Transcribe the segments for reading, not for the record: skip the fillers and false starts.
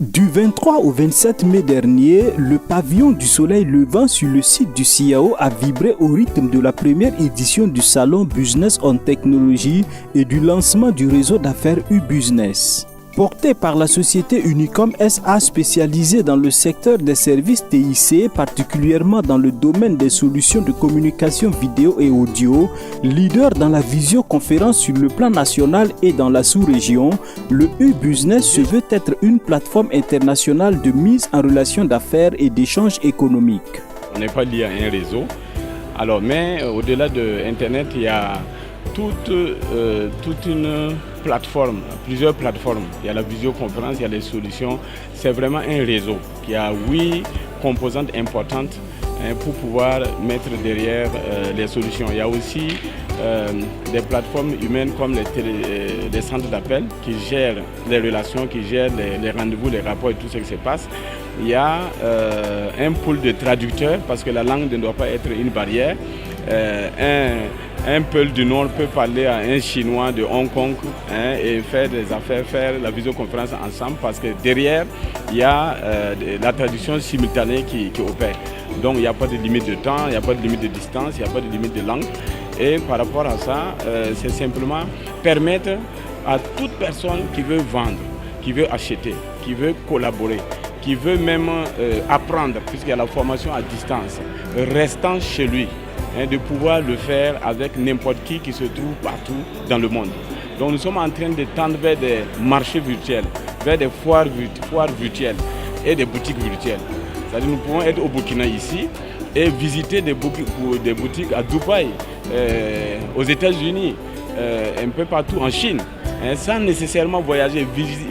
Du 23 au 27 mai dernier, le pavillon du soleil levant sur le site du CIAO a vibré au rythme de la première édition du salon Business on Technology et du lancement du réseau d'affaires U-Business. Porté par la société Unicom SA spécialisée dans le secteur des services TIC, particulièrement dans le domaine des solutions de communication vidéo et audio, leader dans la visioconférence sur le plan national et dans la sous-région, le U-Business se veut être une plateforme internationale de mise en relation d'affaires et d'échanges économiques. On n'est pas lié à un réseau, mais au-delà de Internet, il y a toute une plateforme, plusieurs plateformes. Il y a la visioconférence, il y a les solutions. C'est vraiment un réseau qui a 8 composantes importantes pour pouvoir mettre derrière les solutions. Il y a aussi des plateformes humaines comme les centres d'appel qui gèrent les relations, qui gèrent les rendez-vous, les rapports et tout ce qui se passe. Il y a un pool de traducteurs parce que la langue ne doit pas être une barrière. Un Peul du Nord peut parler à un Chinois de Hong Kong et faire des affaires, faire la visioconférence ensemble parce que derrière, il y a la traduction simultanée qui opère. Donc il n'y a pas de limite de temps, il n'y a pas de limite de distance, il n'y a pas de limite de langue. Et par rapport à ça, c'est simplement permettre à toute personne qui veut vendre, qui veut acheter, qui veut collaborer, qui veut même apprendre, puisqu'il y a la formation à distance, restant chez lui, de pouvoir le faire avec n'importe qui se trouve partout dans le monde. Donc nous sommes en train de tendre vers des marchés virtuels, vers des foires virtuelles et des boutiques virtuelles. C'est-à-dire nous pouvons être au Burkina ici et visiter des boutiques à Dubaï, aux États-Unis, un peu partout en Chine, sans nécessairement voyager,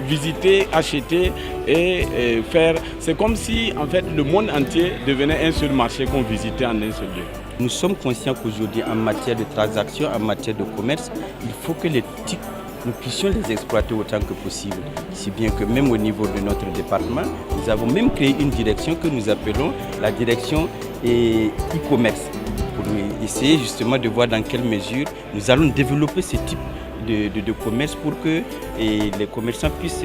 visiter, acheter et faire. C'est comme si en fait le monde entier devenait un seul marché qu'on visitait en un seul lieu. Nous sommes conscients qu'aujourd'hui, en matière de transactions, en matière de commerce, il faut que les TIC, nous puissions les exploiter autant que possible. Si bien que même au niveau de notre département, nous avons même créé une direction que nous appelons la direction e-commerce, pour essayer justement de voir dans quelle mesure nous allons développer ce type de commerce pour que les commerçants puissent,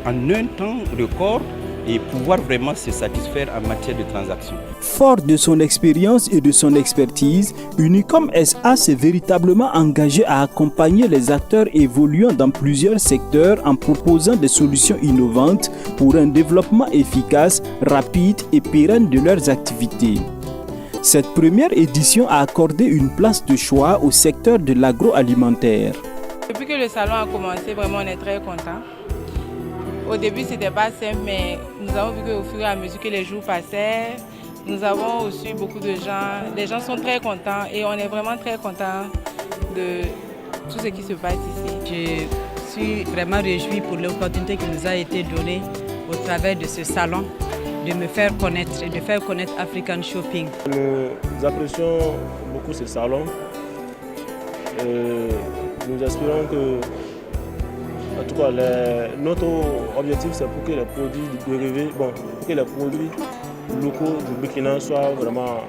en un temps record, et pouvoir vraiment se satisfaire en matière de transactions. Fort de son expérience et de son expertise, Unicom SA s'est véritablement engagé à accompagner les acteurs évoluant dans plusieurs secteurs en proposant des solutions innovantes pour un développement efficace, rapide et pérenne de leurs activités. Cette première édition a accordé une place de choix au secteur de l'agroalimentaire. Depuis que le salon a commencé, vraiment on est très contents. Au début, ce n'était pas simple, mais nous avons vu qu'au fur et à mesure que les jours passaient, nous avons reçu beaucoup de gens. Les gens sont très contents et on est vraiment très contents de tout ce qui se passe ici. Je suis vraiment réjouie pour l'opportunité qui nous a été donnée au travers de ce salon, de me faire connaître et de faire connaître African Shopping. Nous apprécions beaucoup ce salon. Nous espérons que en tout cas, notre objectif, c'est pour que les produits dérivés, pour que les produits locaux du Burkina soient vraiment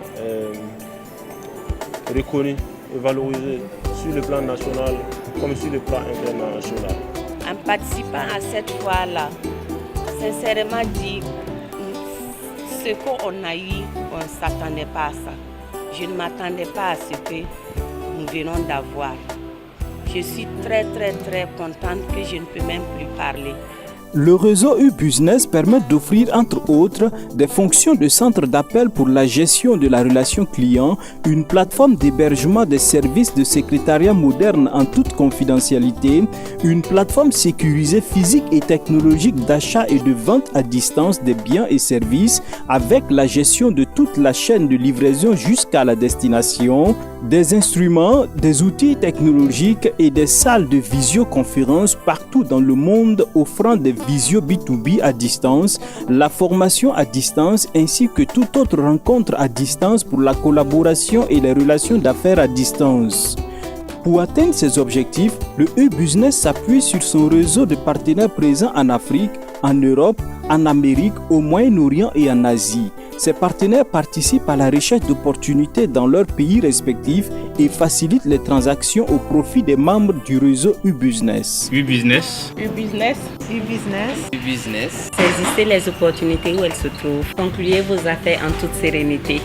reconnus et valorisés sur le plan national comme sur le plan international. En participant à cette foire-là, sincèrement dit, ce qu'on a eu, on ne s'attendait pas à ça. Je ne m'attendais pas à ce que nous venons d'avoir. Je suis très contente que je ne peux même plus parler. Le réseau U-Business permet d'offrir entre autres des fonctions de centre d'appel pour la gestion de la relation client, une plateforme d'hébergement des services de secrétariat moderne en toute confidentialité, une plateforme sécurisée physique et technologique d'achat et de vente à distance des biens et services avec la gestion de toute la chaîne de livraison jusqu'à la destination, des instruments, des outils technologiques et des salles de visioconférence partout dans le monde offrant des visio B2B à distance, la formation à distance ainsi que toute autre rencontre à distance pour la collaboration et les relations d'affaires à distance. Pour atteindre ces objectifs, le U-Business s'appuie sur son réseau de partenaires présents en Afrique, en Europe, en Amérique, au Moyen-Orient et en Asie. Ces partenaires participent à la recherche d'opportunités dans leurs pays respectifs et facilitent les transactions au profit des membres du réseau U-Business. U-Business. U-Business. U-Business. U-Business. Saisissez les opportunités où elles se trouvent. Concluez vos affaires en toute sérénité.